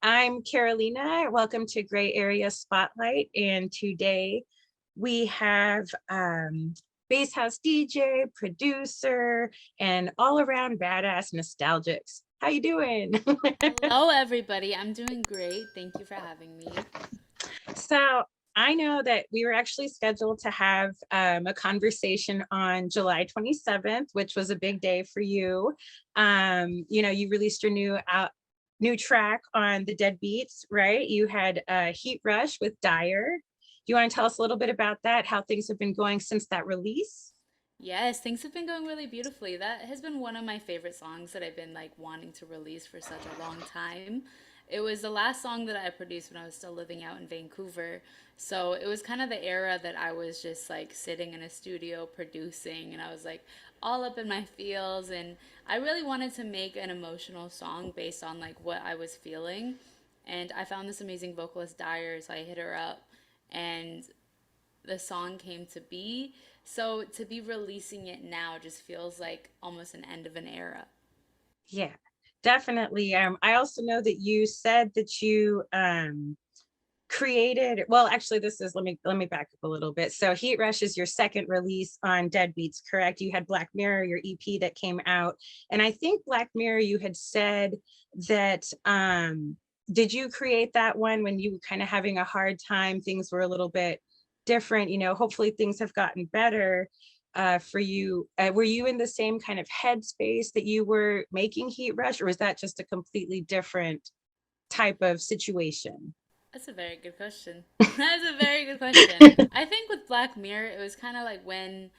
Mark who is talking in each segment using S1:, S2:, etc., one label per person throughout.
S1: I'm Carolina. Welcome to Gray Area Spotlight. And today we have bass house DJ, producer, and all around badass Nostalgix. How you doing?
S2: Hello, everybody. I'm doing great. Thank you for having me.
S1: So I know that we were actually scheduled to have a conversation on July 27th, which was a big day for you. You released your new track on the Dead Beats, right? You had Heat Rush with Dyer. Do you want to tell us a little bit about that? How things have been going since that release?
S2: Yes, things have been going really beautifully. That has been one of my favorite songs that I've been like wanting to release for such a long time. It was the last song that I produced when I was still living out in Vancouver. So it was kind of the era that I was just like sitting in a studio producing and I was like all up in my feels and I really wanted to make an emotional song based on like what I was feeling. And I found this amazing vocalist Dyer, so I hit her up and the song came to be. So to be releasing it now just feels like almost an end of an era.
S1: Yeah, definitely. I also know that you said that you created, well, actually this is, let me back up a little bit. So Heat Rush is your second release on Deadbeats, correct? You had Black Mirror, your EP that came out, and I think Black Mirror, you had said that did you create that one when you were kind of having a hard time, things were a little bit different, hopefully things have gotten better for you. Were you in the same kind of headspace that you were making Heat Rush, or was that just a completely different type of situation?
S2: That's a very good question. That's a very good question. I think with Black Mirror, it was kind of like when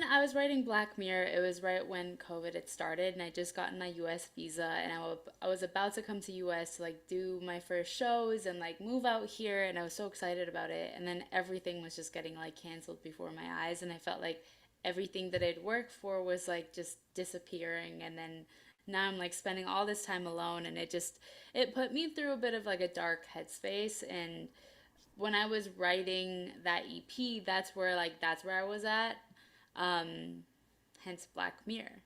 S2: I was writing Black Mirror, it was right when COVID had started, and I just gotten my U.S. visa, and I was about to come to U.S. to like do my first shows and like move out here, and I was so excited about it, and then everything was just getting like canceled before my eyes, and I felt like everything that I'd worked for was like just disappearing, and then now I'm like spending all this time alone, and it put me through a bit of like a dark headspace, and when I was writing that EP, that's where I was at, um, hence Black Mirror.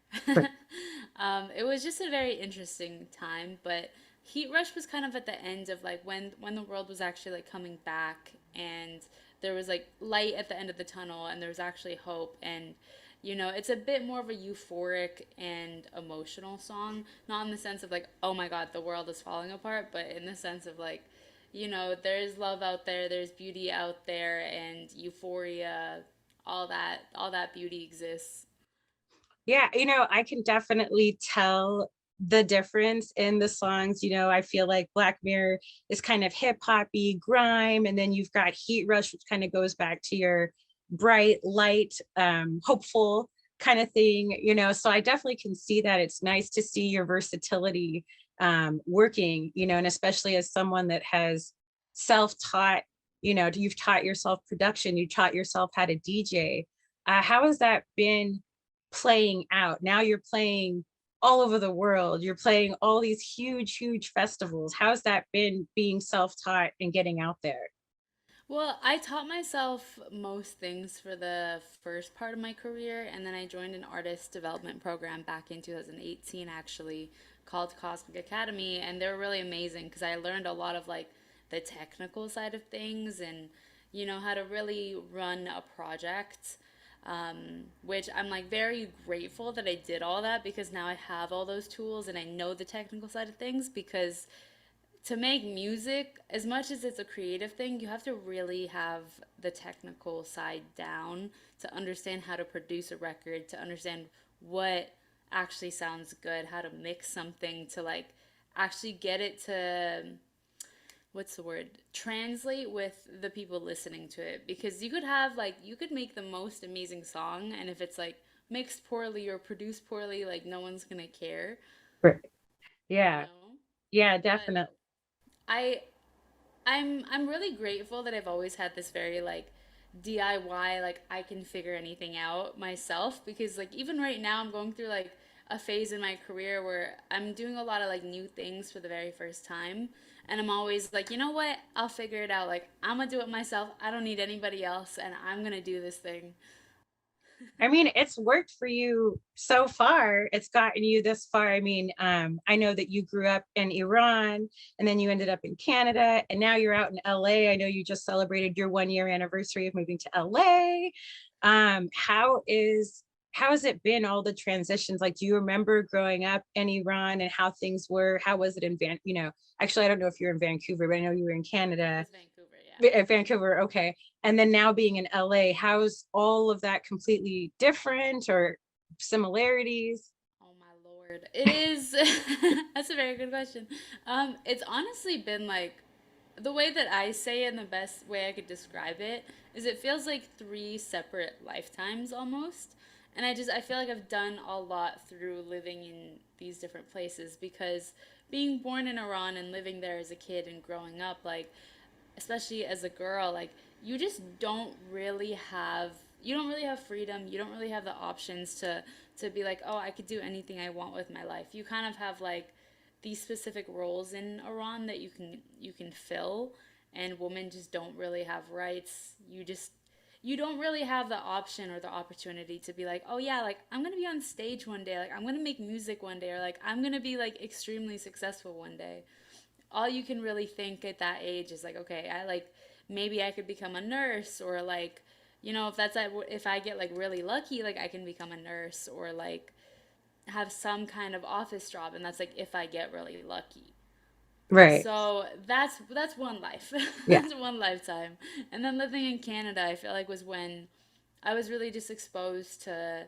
S2: It was just a very interesting time, but Heat Rush was kind of at the end of like when the world was actually like coming back and there was like light at the end of the tunnel and there was actually hope and it's a bit more of a euphoric and emotional song, not in the sense of like, oh my god, the world is falling apart, but in the sense of like, there's love out there, there's beauty out there, and euphoria, all that beauty exists.
S1: Yeah, I can definitely tell the difference in the songs. I feel like Black Mirror is kind of hip hoppy grime, and then you've got Heat Rush, which kind of goes back to your bright, light, hopeful kind of thing. So I definitely can see that. It's nice to see your versatility working, and especially as someone that has self-taught, you've taught yourself production, you taught yourself how to DJ. How has that been playing out? Now you're playing all over the world. You're playing all these huge, huge festivals. How's that been being self-taught and getting out there?
S2: Well, I taught myself most things for the first part of my career, and then I joined an artist development program back in 2018, actually, called Cosmic Academy, and they were really amazing because I learned a lot of like the technical side of things and how to really run a project. Which I'm like very grateful that I did all that because now I have all those tools and I know the technical side of things because to make music, as much as it's a creative thing, you have to really have the technical side down to understand how to produce a record, to understand what actually sounds good, how to mix something to like actually get it to what's the word, translate with the people listening to it, because you could have like you could make the most amazing song and if it's like mixed poorly or produced poorly, like no one's gonna care,
S1: Right.
S2: you
S1: Yeah,
S2: know
S1: yeah,
S2: but
S1: definitely.
S2: I I'm really grateful that I've always had this very like DIY, like I can figure anything out myself, because like even right now I'm going through like a phase in my career where I'm doing a lot of like new things for the very first time, and I'm always like, you know what, I'll figure it out, like I'm gonna do it myself, I don't need anybody else, and I'm gonna do this thing.
S1: I mean, it's worked for you so far. It's gotten you this far. I mean, I know that you grew up in Iran and then you ended up in Canada and now you're out in LA. I know you just celebrated your 1 year anniversary of moving to LA. How has it been, all the transitions? Like, do you remember growing up in Iran and how things were? How was it in actually, I don't know if you're in Vancouver, but I know you were in Canada.
S2: It's Vancouver, yeah.
S1: Vancouver, okay. And then now being in LA, how's all of that completely different or similarities?
S2: Oh my lord. It is that's a very good question. It's honestly been like the way that I say it and the best way I could describe it is it feels like three separate lifetimes almost. And I feel like I've done a lot through living in these different places because being born in Iran and living there as a kid and growing up, like especially as a girl, like you don't really have freedom. You don't really have the options to be like, oh, I could do anything I want with my life. You kind of have like these specific roles in Iran that you can fill, and women just don't really have rights. You don't really have the option or the opportunity to be like, oh yeah, like I'm gonna be on stage one day, like I'm gonna make music one day, or like I'm gonna be like extremely successful one day. All you can really think at that age is like, okay, I like maybe I could become a nurse, or like, if I get like really lucky, like I can become a nurse, or like have some kind of office job, and that's like if I get really lucky.
S1: Right.
S2: So that's one life.
S1: Yeah.
S2: That's one lifetime. And then living in Canada, I feel like was when I was really just exposed to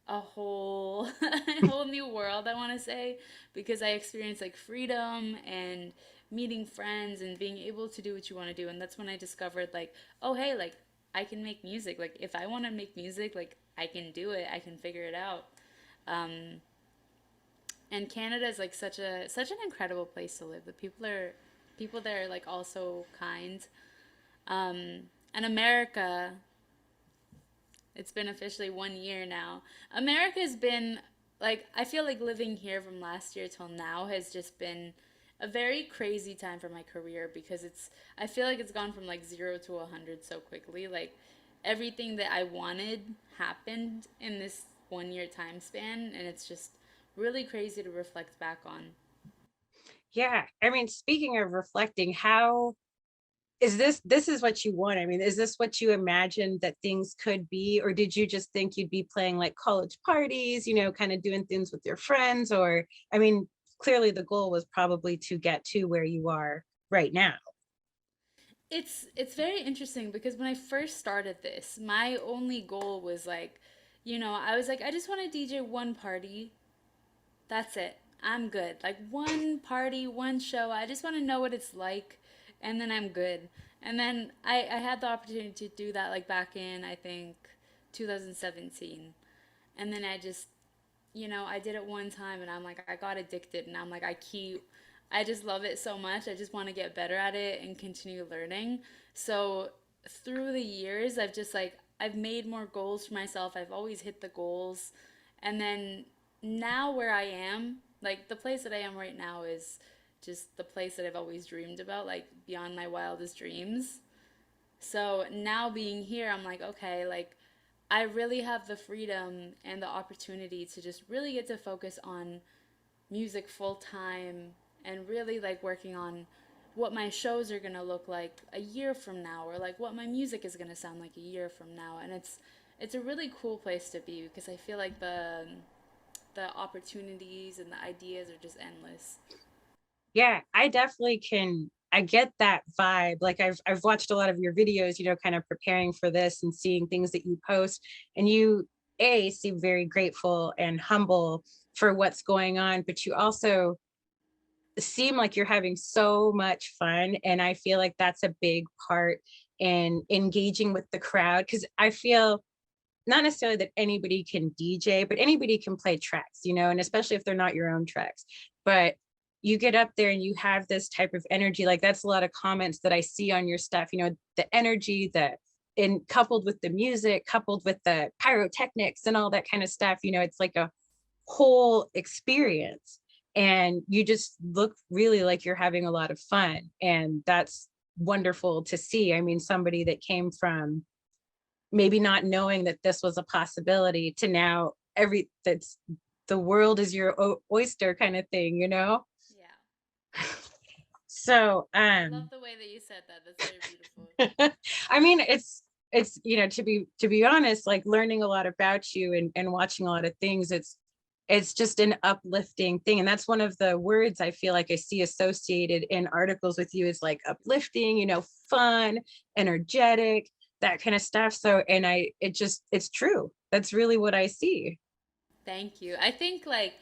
S2: a whole a whole new world, I want to say, because I experienced like freedom and meeting friends and being able to do what you want to do. And that's when I discovered like, oh hey, like I can make music. Like if I want to make music, like I can do it. I can figure it out. Um, and Canada is like such an incredible place to live. The people there are like also kind. And America, it's been officially 1 year now. America's been like I feel like living here from last year till now has just been a very crazy time for my career because I feel like it's gone from like 0 to 100 so quickly. Like everything that I wanted happened in this 1 year time span, and it's just really crazy to reflect back on.
S1: Yeah. I mean, speaking of reflecting, how is this is what you want? I mean, is this what you imagined that things could be? Or did you just think you'd be playing like college parties, kind of doing things with your friends? Or, I mean, clearly the goal was probably to get to where you are right now.
S2: It's very interesting because when I first started this, my only goal was like, I was like, I just want to DJ one party. That's it. I'm good. Like one party, one show. I just want to know what it's like, and then I'm good. And then I had the opportunity to do that like back in I think 2017. And then I did it one time and I'm like I got addicted and I'm like I just love it so much. I just want to get better at it and continue learning. So through the years, I've made more goals for myself. I've always hit the goals. And then now where I am, like the place that I am right now is just the place that I've always dreamed about, like beyond my wildest dreams. So now being here, I'm like, okay, like I really have the freedom and the opportunity to just really get to focus on music full time and really like working on what my shows are going to look like a year from now, or like what my music is going to sound like a year from now. And it's a really cool place to be because I feel like the opportunities and the ideas are just endless.
S1: Yeah, I definitely can. I get that vibe. Like I've watched a lot of your videos, kind of preparing for this and seeing things that you post, and you seem very grateful and humble for what's going on, but you also seem like you're having so much fun, and I feel like that's a big part in engaging with the crowd because I feel not necessarily that anybody can DJ, but anybody can play tracks, and especially if they're not your own tracks. But you get up there and you have this type of energy. Like that's a lot of comments that I see on your stuff, the energy, and coupled with the music, coupled with the pyrotechnics and all that kind of stuff, it's like a whole experience. And you just look really like you're having a lot of fun. And that's wonderful to see. I mean, somebody that came from maybe not knowing that this was a possibility to now every that's the world is your oyster kind of thing, you know?
S2: Yeah.
S1: So,
S2: I love the way that you said that. That's very beautiful.
S1: I mean, it's to be honest, like learning a lot about you and watching a lot of things, it's just an uplifting thing. And that's one of the words I feel like I see associated in articles with you is like uplifting, fun, energetic, that kind of stuff. So, and it's true. That's really what I see.
S2: Thank you. I think like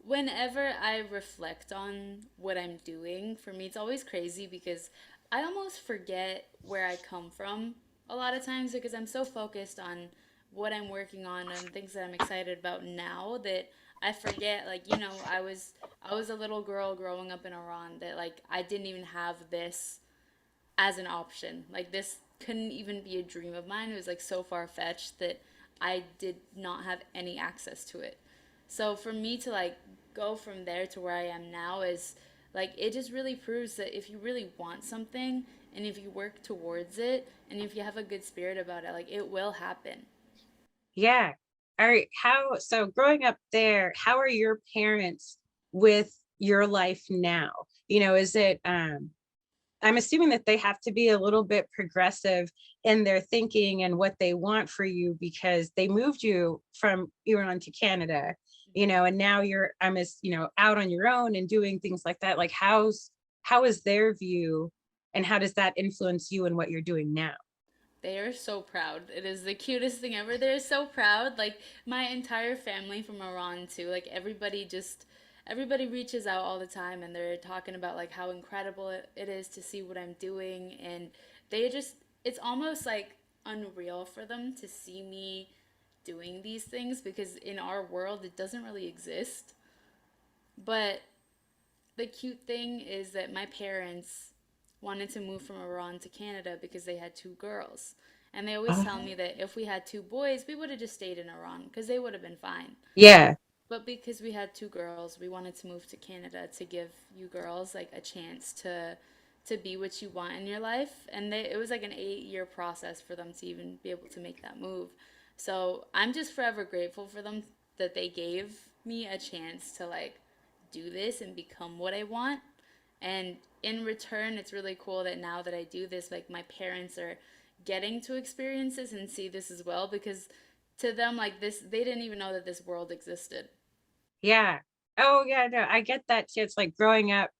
S2: whenever I reflect on what I'm doing, for me it's always crazy because I almost forget where I come from a lot of times because I'm so focused on what I'm working on and things that I'm excited about now that I forget like, I was a little girl growing up in Iran that like I didn't even have this as an option. Like this couldn't even be a dream of mine. It was like so far fetched that I did not have any access to it. So for me to like go from there to where I am now is like it just really proves that if you really want something and if you work towards it and if you have a good spirit about it, like it will happen.
S1: Yeah. All right. So growing up there, how are your parents with your life now? Is it, I'm assuming that they have to be a little bit progressive in their thinking and what they want for you because they moved you from Iran to Canada, and now out on your own and doing things like that. Like how is their view and how does that influence you and what you're doing now?
S2: They are so proud. It is the cutest thing ever. They're so proud. Like my entire family from Iran too. Like everybody reaches out all the time and they're talking about like how incredible it is to see what I'm doing and they just it's almost like unreal for them to see me doing these things because in our world it doesn't really exist. But the cute thing is that my parents wanted to move from Iran to Canada because they had two girls. And they always tell
S1: Oh,
S2: me that if we had two boys, we would have just stayed in Iran because they would have been fine.
S1: yeah.
S2: But because we had two girls, we wanted to move to Canada to give you girls like a chance to be what you want in your life. And it was like an 8 year process for them to even be able to make that move. So I'm just forever grateful for them that they gave me a chance to like do this and become what I want. And in return, it's really cool that now that I do this, like my parents are getting to experience this and see this as well because to them, like this, they didn't even know that this world existed.
S1: Yeah. Oh yeah, no, I get that too. It's like growing up,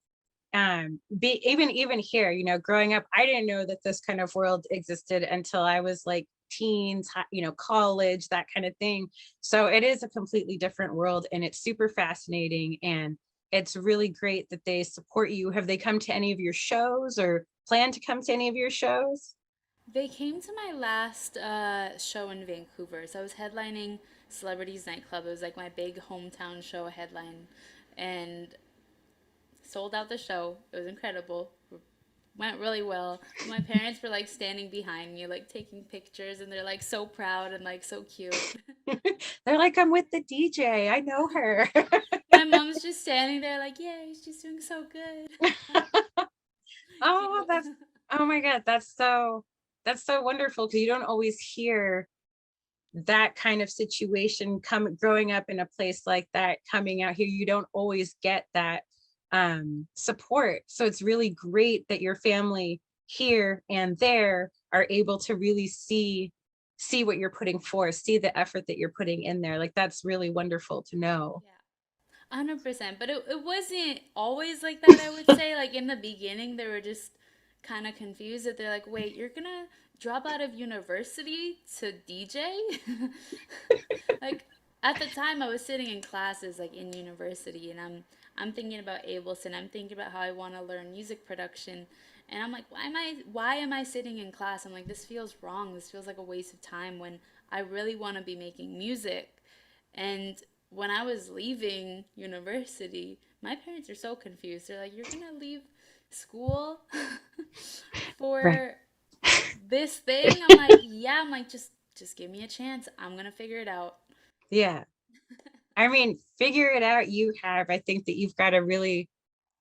S1: be even here, growing up, I didn't know that this kind of world existed until I was like teens, college, that kind of thing. So it is a completely different world and it's super fascinating and it's really great that they support you. Have they come to any of your shows or plan to come to any of your shows?
S2: They came to my last show in Vancouver. So I was headlining Celebrities Nightclub. It was like my big hometown show headline and sold out the show. It was incredible. Went really well. My parents were like standing behind me, like taking pictures, and they're like so proud and like so cute.
S1: They're like, I'm with the DJ. I know her.
S2: My mom's just standing there, like, yay, she's doing so good.
S1: Oh,
S2: Cute.
S1: oh my God, that's so wonderful because you don't always hear that kind of situation growing up in a place like that coming out here. You don't always get that support. So it's really great that your family here and there are able to really see what you're putting forth, see the effort that you're putting in there. Like that's really wonderful to know.
S2: Yeah. 100%. But it wasn't always like that, I would say. Like in the beginning, they were just kind of confused that they're like, wait, you're gonna drop out of university to DJ? Like at the time I was sitting in classes like in university and I'm thinking about Ableton, I'm thinking about how I want to learn music production and I'm like why am I sitting in class? I'm like this feels wrong. This feels like a waste of time when I really want to be making music. And when I was leaving university, my parents are so confused. They're like, "You're gonna leave school
S1: Right.
S2: for this thing?" I'm like, "Yeah." I'm like, "Just give me a chance. I'm gonna figure it out."
S1: Yeah. I mean, figure it out you have. I think that you've got a really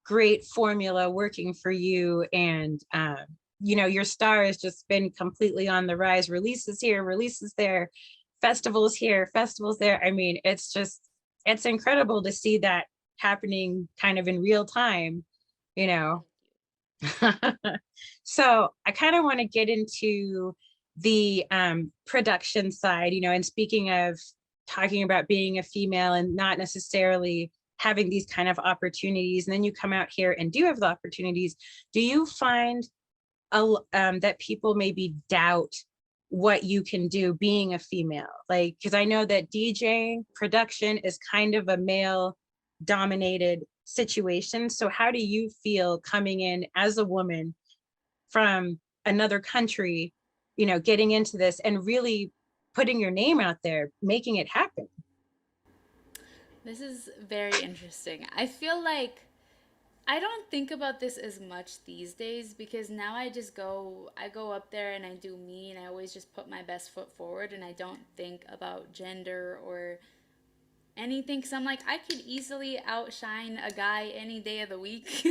S1: great formula working for you and your star has just been completely on the rise. Releases here, releases there, festivals here, festivals there. I mean, it's incredible to see that happening kind of in real time, you know.
S2: Thank you.
S1: So I kind of want to get into the production side, and speaking of talking about being a female and not necessarily having these kind of opportunities, and then you come out here and do have the opportunities. Do you find that people maybe doubt what you can do being a female? Like, because I know that DJing production is kind of a male dominated situation. So how do you feel coming in as a woman from another country, getting into this and really putting your name out there, making it happen?
S2: This is very interesting. I feel like I don't think about this as much these days because now I go up there and I do me and I always just put my best foot forward and I don't think about gender or anything because I'm like, I could easily outshine a guy any day of the week.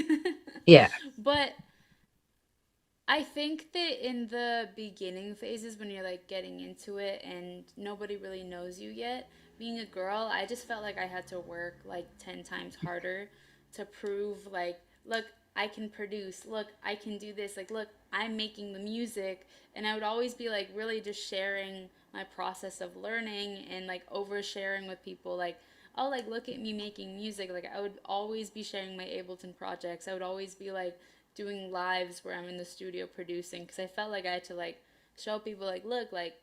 S1: Yeah.
S2: But I think that in the beginning phases when you're like getting into it and nobody really knows you yet, being a girl, I just felt like I had to work like 10 times harder to prove like, look, I can produce. Look, I can do this. Like, look, I'm making the music. And I would always be like really just sharing my process of learning and like oversharing with people like, oh, like look at me making music. Like I would always be sharing my Ableton projects. I would always be like doing lives where I'm in the studio producing because I felt like I had to like show people like, look, like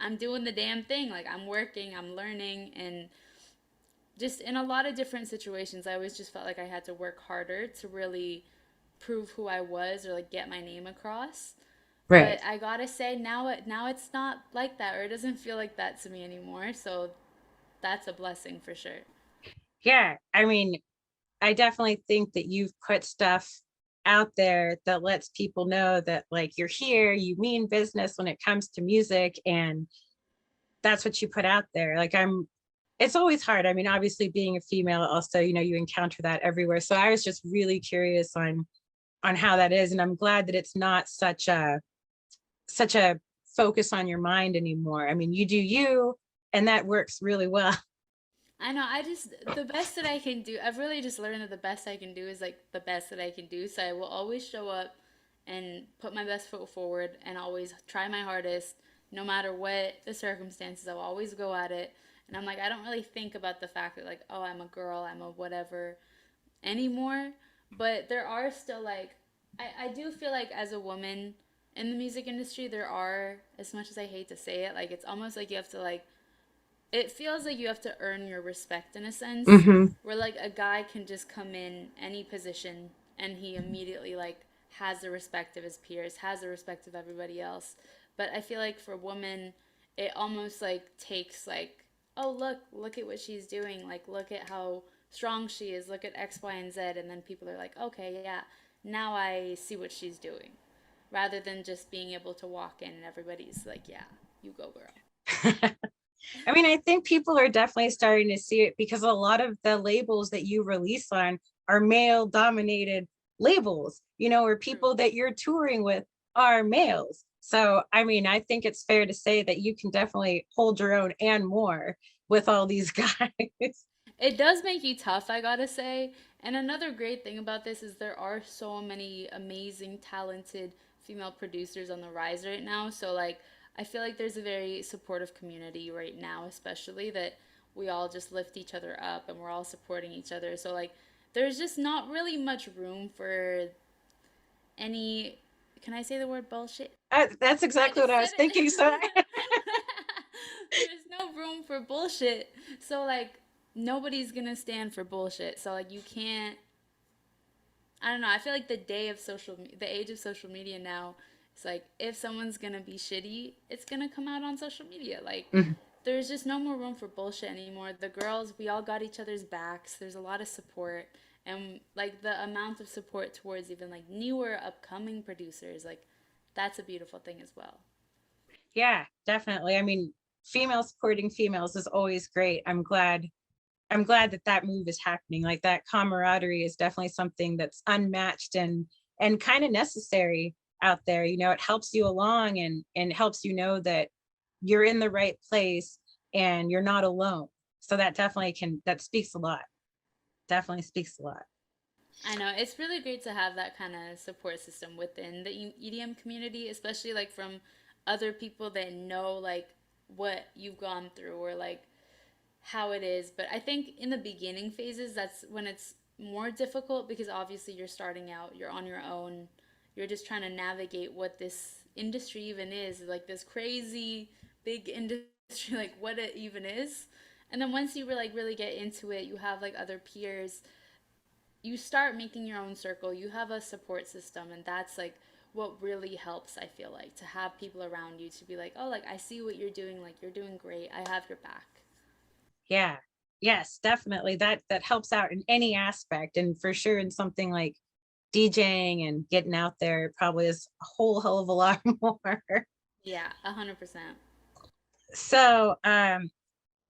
S2: I'm doing the damn thing. Like I'm working, I'm learning, and just in a lot of different situations, I always just felt like I had to work harder to really prove who I was or like get my name across.
S1: Right.
S2: But I gotta say now it's not like that, or it doesn't feel like that to me anymore. So that's a blessing for sure.
S1: Yeah. I mean, I definitely think that you've put stuff out there that lets people know that like you're here, you mean business when it comes to music, and that's what you put out there. Like it's always hard. I mean, obviously being a female also, you encounter that everywhere. So I was just really curious on how that is. And I'm glad that it's not such a focus on your mind anymore. I mean, you do you, and that works really well.
S2: I know. I just the best that I can do. I've really just learned that the best I can do is like the best that I can do. So I will always show up and put my best foot forward and always try my hardest no matter what the circumstances. I'll always go at it. And I'm like I don't really think about the fact that like oh I'm a girl, I'm a whatever anymore. But there are still like I do feel like as a woman in the music industry there are, as much as I hate to say it, like it's almost like you have to like it feels like you have to earn your respect in a sense
S1: Hmm.
S2: where like a guy can just come in any position and he immediately like has the respect of his peers, has the respect of everybody else. But I feel like for women it almost like takes like oh look at what she's doing, like look at how strong she is, look at X, Y, and Z, and then people are like okay yeah now I see what she's doing, rather than just being able to walk in and everybody's like yeah you go girl.
S1: I mean, I think people are definitely starting to see it because a lot of the labels that you release on are male dominated labels, or
S2: True.
S1: people that you're touring with are males. So, I mean, I think it's fair to say that you can definitely hold your own and more with all these guys.
S2: It does make you tough, I gotta say. And another great thing about this is there are so many amazing, talented female producers on the rise right now. So, like, I feel like there's a very supportive community right now, especially that we all just lift each other up and we're all supporting each other. So, like, there's just not really much room for any. Can I say the word bullshit?
S1: That's
S2: I
S1: exactly what
S2: just
S1: I
S2: said
S1: was thinking. So,
S2: it. There's no room for bullshit. So like nobody's gonna stand for bullshit. So like you can't. I don't know. I feel like the age of social media now, it's like if someone's gonna be shitty, it's gonna come out on social media. Like
S1: mhm.
S2: there's just no more room for bullshit anymore. The girls, we all got each other's backs. There's a lot of support. And like the amount of support towards even like newer upcoming producers, like that's a beautiful thing as well.
S1: Yeah, definitely. I mean, female supporting females is always great. I'm glad that that move is happening. Like that camaraderie is definitely something that's unmatched and kind of necessary. out there, it helps you along, and helps you know that you're in the right place and you're not alone. So that definitely that speaks a lot. Definitely speaks a lot.
S2: I know it's really great to have that kind of support system within the EDM community, especially like from other people that know like what you've gone through or like how it is. But I think in the beginning phases, that's when it's more difficult because obviously you're starting out, you're on your own, you're just trying to navigate what this industry even is, like this crazy big industry, like what it even is. And then once you really get into it, you have like other peers, you start making your own circle, you have a support system, and that's like what really helps. I feel like to have people around you to be like, oh, like I see what you're doing, like you're doing great, I have your back.
S1: Yeah. Yes, definitely. That helps out in any aspect. And for sure in something like DJing and getting out there, it probably is a whole hell of a lot more.
S2: Yeah, 100%.
S1: So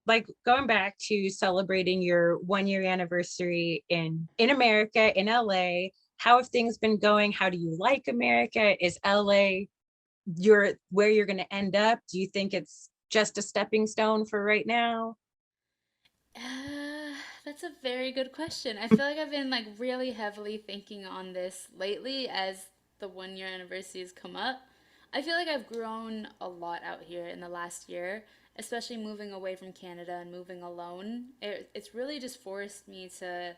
S1: like going back to celebrating your 1 year anniversary in America, in LA, how have things been going? How do you like America? Is LA your where you're going to end up? Do you think it's just a stepping stone for right now?
S2: That's a very good question. I feel like I've been like really heavily thinking on this lately as the 1 year anniversary has come up. I feel like I've grown a lot out here in the last year, especially moving away from Canada and moving alone. It's really just forced me to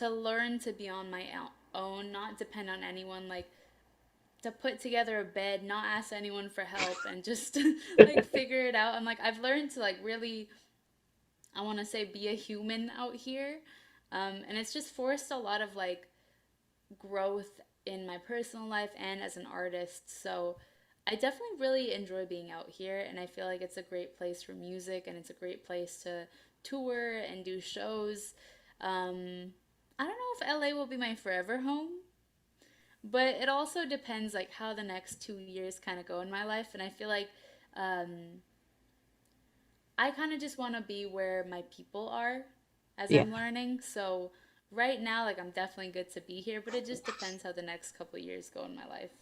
S2: learn to be on my own, not depend on anyone, like to put together a bed, not ask anyone for help, and just like figure it out. I'm like I've learned to like really, I want to say, be a human out here. And it's just forced a lot of like growth in my personal life and as an artist. So I definitely really enjoy being out here, and I feel like it's a great place for music and it's a great place to tour and do shows. I don't know if LA will be my forever home, but it also depends like how the next 2 years kind of go in my life. And I feel like um, I kind of just want to be where my people are as
S1: Yeah.
S2: I'm learning. So right now, like I'm definitely good to be here, but it just depends how the next couple years go in my life.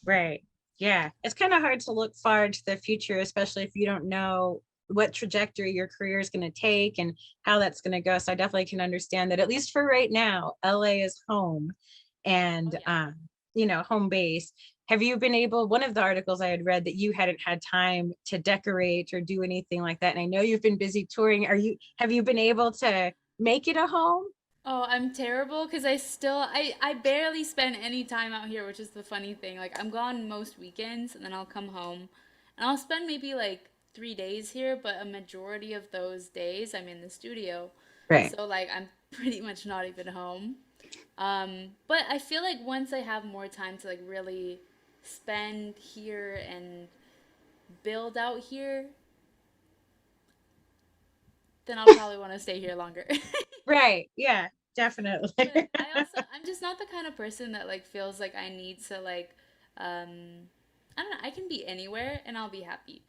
S1: Right. Yeah. It's kind of hard to look far into the future, especially if you don't know what trajectory your career is going to take and how that's going to go. So I definitely can understand that, at least for right now, LA is home
S2: Oh
S1: and,
S2: yeah.
S1: home base. Have you been able, one of the articles I had read that you hadn't had time to decorate or do anything like that. And I know you've been busy touring. Have you been able to make it a home?
S2: Oh, I'm terrible because I barely spend any time out here, which is the funny thing. Like I'm gone most weekends and then I'll come home and I'll spend maybe like 3 days here, but a majority of those days I'm in the studio.
S1: Right.
S2: So like I'm pretty much not even home. But I feel like once I have more time to like really spend here and build out here, then I'll probably want to stay here longer.
S1: Right. Yeah, definitely.
S2: But I'm just not the kind of person that like feels like I need to like I don't know, I can be anywhere and I'll be happy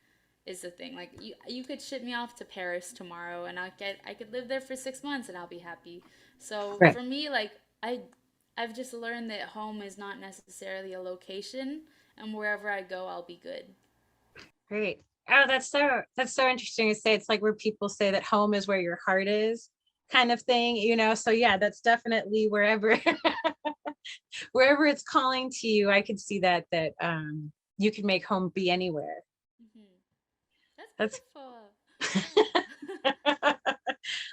S2: is the thing. Like you could ship me off to Paris tomorrow and I could live there for 6 months and I'll be happy. So
S1: Right.
S2: for me, like I've just learned that home is not necessarily a location, and wherever I go I'll be good.
S1: Great. Oh, that's so interesting to say. It's like where people say that home is where your heart is, kind of thing. So yeah, that's definitely wherever wherever it's calling to you. I could see that you can make home be anywhere.
S2: Hmm. That's
S1: That's
S2: beautiful.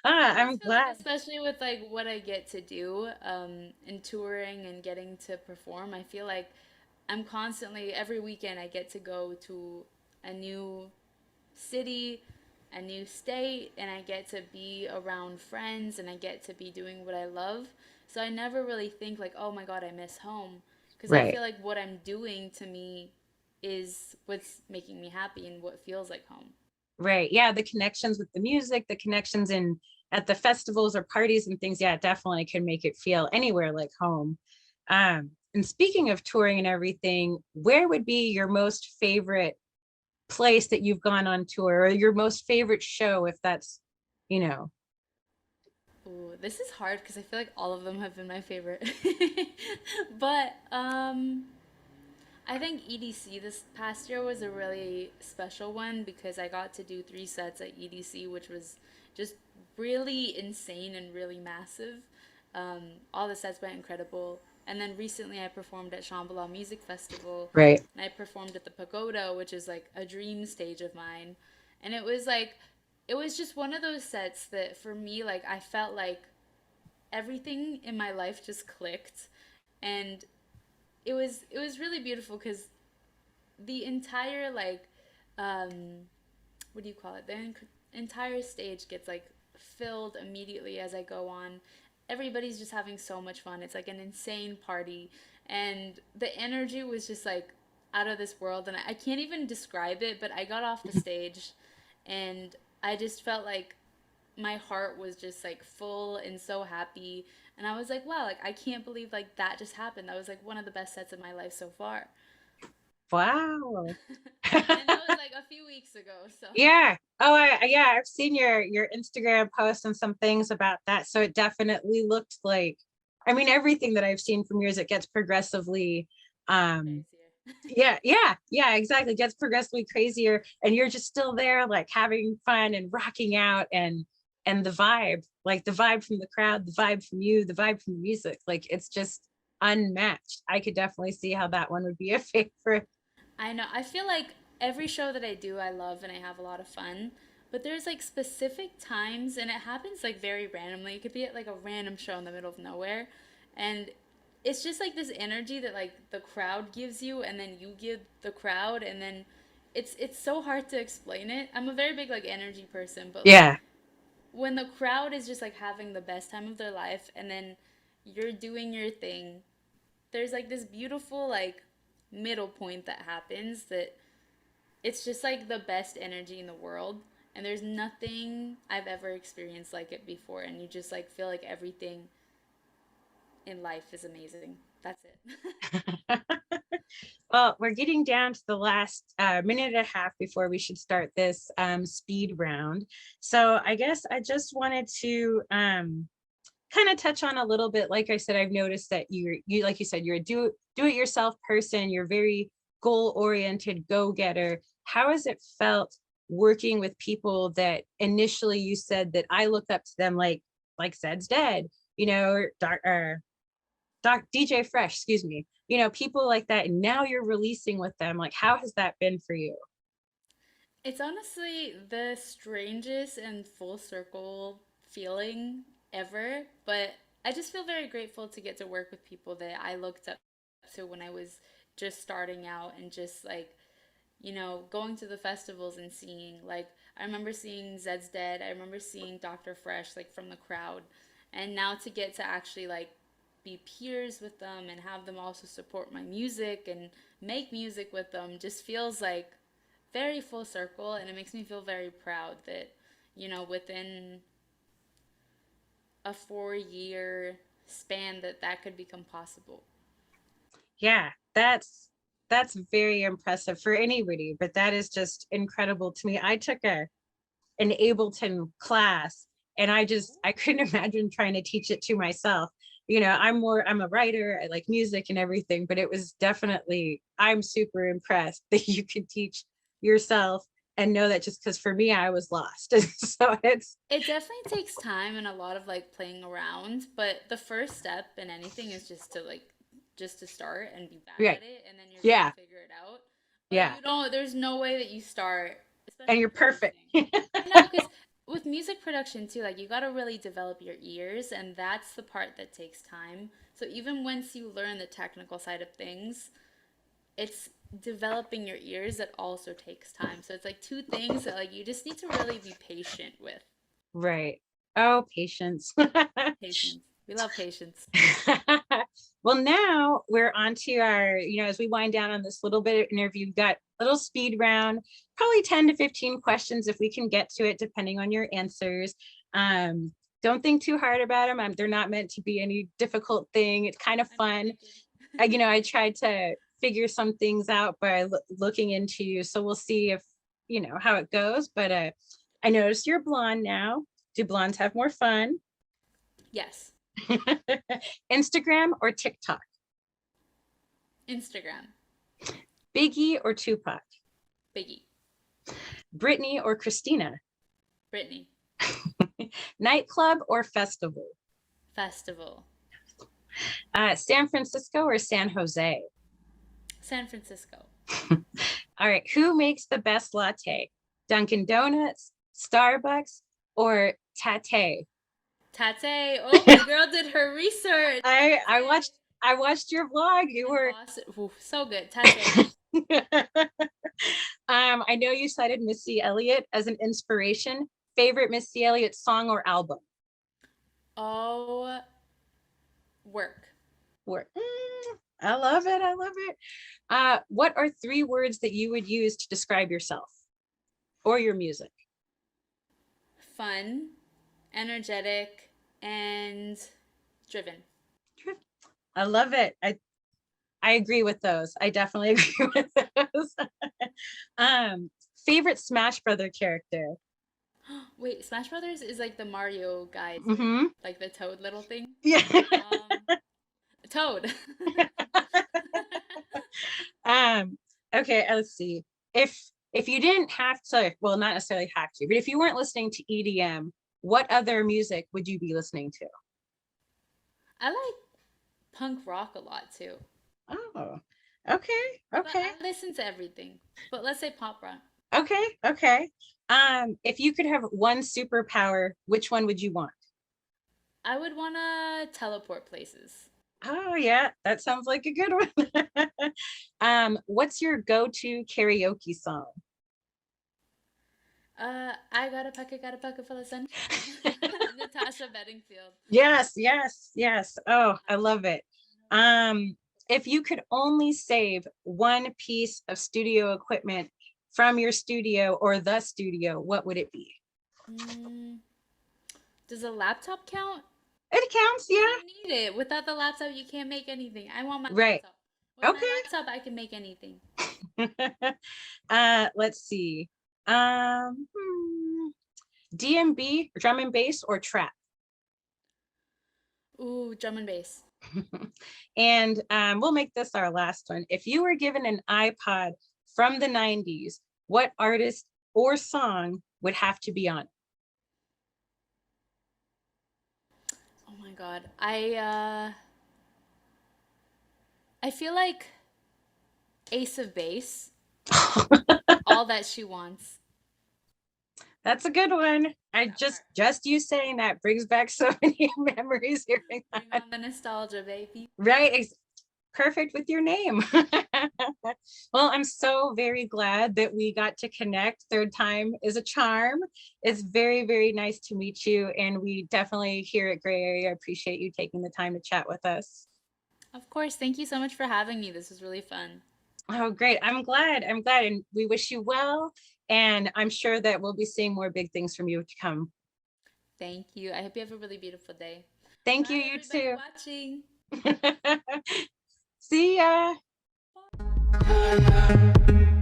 S2: I
S1: I'm
S2: just feel like,
S1: glad.
S2: especially with like what I get to do in touring and getting to perform, I feel like I'm constantly, every weekend, I get to go to a new city, a new state, and I get to be around friends and I get to be doing what I love. So I never really think like, oh my God, I miss home. Because I
S1: Right.
S2: feel like what I'm doing to me is what's making me happy and what feels like home.
S1: Right. Yeah, the connections with the music, the connections in at the festivals or parties and things, yeah, it definitely can make it feel anywhere like home. And speaking of touring and everything, where would be your most favorite place that you've gone on tour, or your most favorite show, if that's, you know,
S2: Ooh, this is hard because I feel like all of them have been my favorite. But I think EDC this past year was a really special one because I got to do 3 sets at EDC, which was just really insane and really massive. All the sets went incredible. And then recently I performed at Shambhala Music Festival,
S1: Right.
S2: and I performed at the Pagoda, which is like a dream stage of mine. And it was like, it was just one of those sets that for me, like, I felt like everything in my life just clicked. And it was really beautiful because the entire like um what do you call it, entire stage gets like filled immediately as I go on. Everybody's just having so much fun. It's like an insane party, and the energy was just like out of this world, and I can't even describe it, but I got off the stage and I just felt like my heart was just like full and so happy, and I was like, wow, like I can't believe like that just happened. That was like one of the best sets of my life so far.
S1: Wow.
S2: And that was like a few weeks ago, so
S1: Yeah. Oh, yeah, I've seen your Instagram post and some things about that. So it definitely looked like, I mean, everything that I've seen from yours, it gets progressively, um,
S2: crazier.
S1: yeah, exactly. Gets progressively crazier, and you're just still there, like having fun and rocking out, and the vibe, like the vibe from the crowd, the vibe from you, the vibe from the music, like it's just unmatched. I could definitely see how that one would be a favorite.
S2: I know. I feel like every show that I do, I love and I have a lot of fun. But there's like specific times, and it happens like very randomly. It could be at like a random show in the middle of nowhere. And it's just like this energy that like the crowd gives you, and then you give the crowd, and then it's so hard to explain it. I'm a very big like energy person, but like
S1: Yeah.
S2: when the crowd is just like having the best time of their life, and then you're doing your thing, there's like this beautiful like middle point that happens that it's just like the best energy in the world, and there's nothing I've ever experienced like it before, and you just like feel like everything in life is amazing. That's it.
S1: Well, we're getting down to the last minute and a half before we should start this speed round. So I guess I just wanted to kind of touch on a little bit. Like I said, I've noticed that you like you said, you're a do it yourself person. You're very goal oriented, go getter. How has it felt working with people that initially you said that I looked up to them, like Zed's Dead, or Doc DJ Fresh, excuse me, people like that. And now you're releasing with them. Like, how has that been for you?
S2: It's honestly the strangest and full circle feeling ever, but I just feel very grateful to get to work with people that I looked up to when I was just starting out, and just like, going to the festivals and seeing, like, I remember seeing Zed's Dead, I remember seeing Dr. Fresh, like, from the crowd. And now to get to actually, like, be peers with them and have them also support my music and make music with them just feels like very full circle. And it makes me feel very proud that, within a 4 year span that could become possible.
S1: Yeah, that's very impressive for anybody, but that is just incredible to me. I took an Ableton class, and I couldn't imagine trying to teach it to myself. I'm a writer, I like music and everything, but it was definitely, I'm super impressed that you could teach yourself and know that, just because for me I was lost. So it's
S2: It definitely takes time and a lot of like playing around, but the first step in anything is just to start and be bad
S1: right.
S2: at it, and then you're gonna
S1: Yeah,
S2: figure it out. But
S1: yeah,
S2: you don't, there's no way that you start,
S1: and
S2: especially
S1: you're perfect.
S2: producing. I know, because with music production too, like you gotta really develop your ears, and that's the part that takes time. So even once you learn the technical side of things, it's developing your ears that also takes time. So it's like two things that like you just need to really be patient with.
S1: Right. Oh, patience.
S2: Patience. We love patience.
S1: Well, now we're on to our, as we wind down on this little bit of interview, we've got a little speed round, probably 10 to 15 questions if we can get to it, depending on your answers. Don't think too hard about them. They're not meant to be any difficult thing. It's kind of
S2: I'm not
S1: fun.
S2: thinking.
S1: I tried to figure some things out by looking into you. So we'll see if, how it goes. But I noticed you're blonde now. Do blondes have more fun?
S2: Yes.
S1: Instagram or TikTok?
S2: Instagram.
S1: Biggie or Tupac?
S2: Biggie.
S1: Britney or Christina?
S2: Britney.
S1: Nightclub or festival?
S2: Festival.
S1: San Francisco or San Jose?
S2: San Francisco.
S1: All right, who makes the best latte? Dunkin' Donuts, Starbucks, or Tate?
S2: Tate. Oh, my girl did her research.
S1: I I
S2: Tate.
S1: watched I watched your vlog. You
S2: In
S1: were
S2: Boston. Ooh, so good. Tate.
S1: I know you cited Missy Elliott as an inspiration. Favorite Missy Elliott song or album?
S2: Oh, work.
S1: Or I love it. I love it. What are three words that you would use to describe yourself or your music?
S2: Fun, energetic, and driven.
S1: I love it. I agree with those. I definitely agree with those. um, Favorite Smash Brother character?
S2: Wait, Smash Brothers is like the Mario guy too.
S1: Hmm.
S2: Like the Toad little thing.
S1: Yeah.
S2: Toad.
S1: um, okay, let's see. If you didn't have to, well, not necessarily have to, but if you weren't listening to EDM, what other music would you be listening to?
S2: I like punk rock a lot too.
S1: Oh, okay,
S2: But
S1: okay,
S2: I listen to everything. But let's say pop rock.
S1: okay, okay. If you could have one superpower, which one would you want?
S2: I would want to teleport places.
S1: Oh yeah, that sounds like a good one. What's your go-to karaoke song?
S2: got a pocket full of sunshine. Natasha Bedingfield.
S1: Yes, yes, yes. Oh, I love it. Um, if you could only save one piece of studio equipment from your studio or the studio, what would it be?
S2: Mm, does a laptop count?
S1: It counts,
S2: Because
S1: yeah.
S2: I need it. Without the laptop, you can't make anything. I want my
S1: Right.
S2: laptop. With my
S1: Okay.
S2: laptop, I can make anything.
S1: Let's see. DMB, drum and bass, or trap?
S2: Ooh, drum and bass.
S1: And we'll make this our last one. If you were given an iPod from the 90s, what artist or song would have to be on it?
S2: Oh my God. I feel like Ace of Base. All that she wants.
S1: That's a good one. I
S2: Yeah,
S1: just you saying that brings back so many memories hearing
S2: bring
S1: that.
S2: on the nostalgia, baby.
S1: Right, perfect with your name. Well, I'm so very glad that we got to connect. Third time is a charm. It's very, very nice to meet you. And we definitely here at Gray Area appreciate you taking the time to chat with us.
S2: Of course. Thank you so much for having me. This was really fun.
S1: Oh, great. I'm glad. I'm glad. And we wish you well. And I'm sure that we'll be seeing more big things from you to come.
S2: Thank you. I hope you have a really beautiful day.
S1: Thank you,
S2: Bye,
S1: you
S2: everybody
S1: too.
S2: watching.
S1: See ya.
S2: Bye.